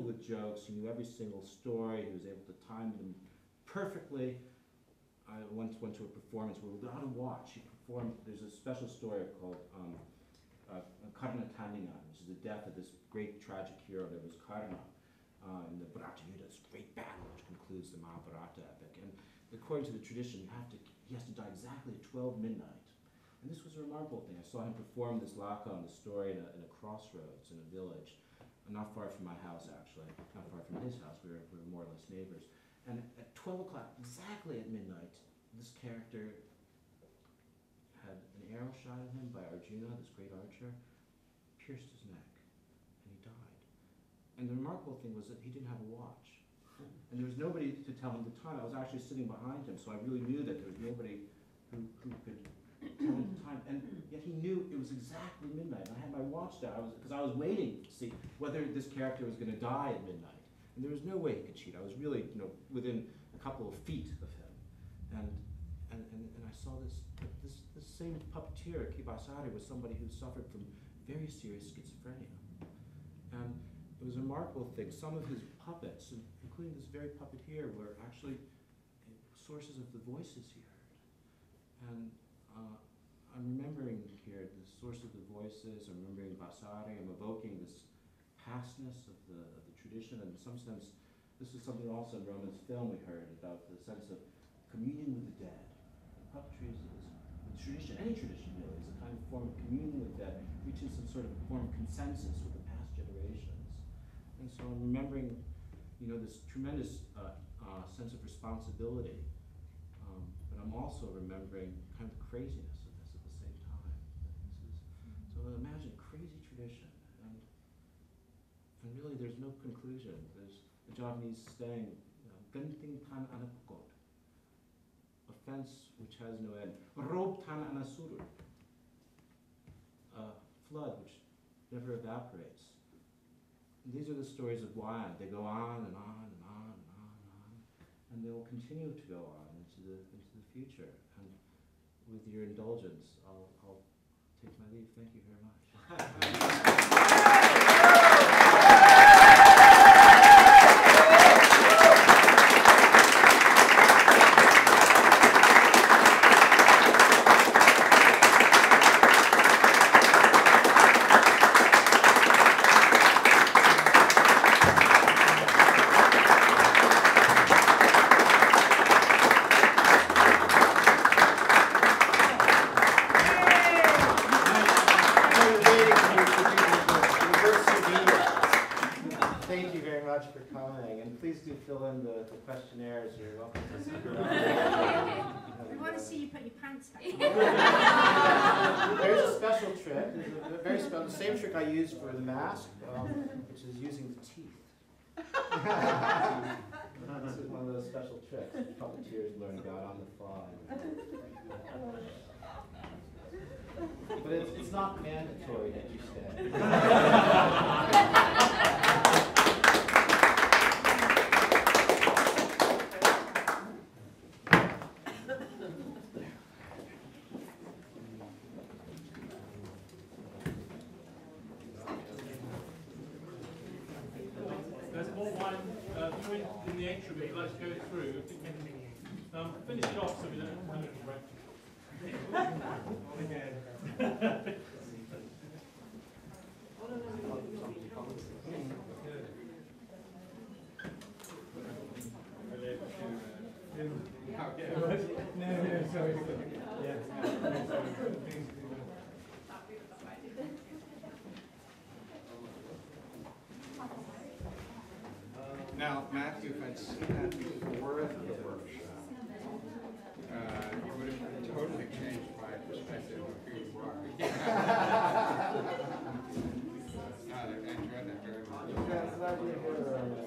with jokes. He knew every single story. He was able to time them perfectly. I once went to a performance where without a watch, he performed. There's a special story called Kanda Buwana, which is the death of this great tragic hero that was Karna in the Bharatayuddha, this great battle which concludes the Mahabharata epic. And according to the tradition, he has to die exactly at 12 midnight. And this was a remarkable thing. I saw him perform this laka on the story in a crossroads in a village, not far from my house actually, not far from his house. We were more or less neighbors. And at 12 o'clock, exactly at midnight, this character had an arrow shot at him by Arjuna, this great archer, pierced his neck, and he died. And the remarkable thing was that he didn't have a watch. And there was nobody to tell him the time. I was actually sitting behind him, so I really knew that there was nobody who could tell him the time. And yet he knew it was exactly midnight. I had my watch there, because I was waiting to see whether this character was going to die at midnight. And there was no way he could cheat. I was really, within a couple of feet of him. And I saw this same puppeteer, Kibasari, was somebody who suffered from very serious schizophrenia. And it was a remarkable thing. Some of his puppets, including this very puppet here, were actually sources of the voices he heard. And I'm remembering here the source of the voices. I'm remembering Basari. I'm evoking this pastness of the tradition. And in some sense, this is something also in Roman's film we heard about the sense of communion with the dead. Puppetry is tradition, any tradition really, is a kind of form of communion with the dead, reaching some sort of form of consensus with the past generations. And so I'm remembering, this tremendous sense of responsibility, but I'm also remembering kind of the craziness of this at the same time. So imagine crazy tradition, and really there's no conclusion. There's a Javanese saying, "Ganting tan anapukot," offense which has no end. Rob tan anasuru, flood which never evaporates. And these are the stories of Wayang. They go on and on and on and on and on, and they will continue to go on into the future. And with your indulgence, I'll take my leave. Thank you very much. Fill in the questionnaires. You're welcome to stick around. We want to see you put your pants back on. There's a special trick. There's a very special, the same trick I use for the mask, which is using the teeth. This is one of those special tricks that puppeteers learn about on the fly. But it's not mandatory that you stay. In the atrium, if you'd like to go through, finish it off so we don't have any Now, Matthew, if I'd seen that before the workshop, it would have totally changed my perspective of who you are. I enjoyed that very much.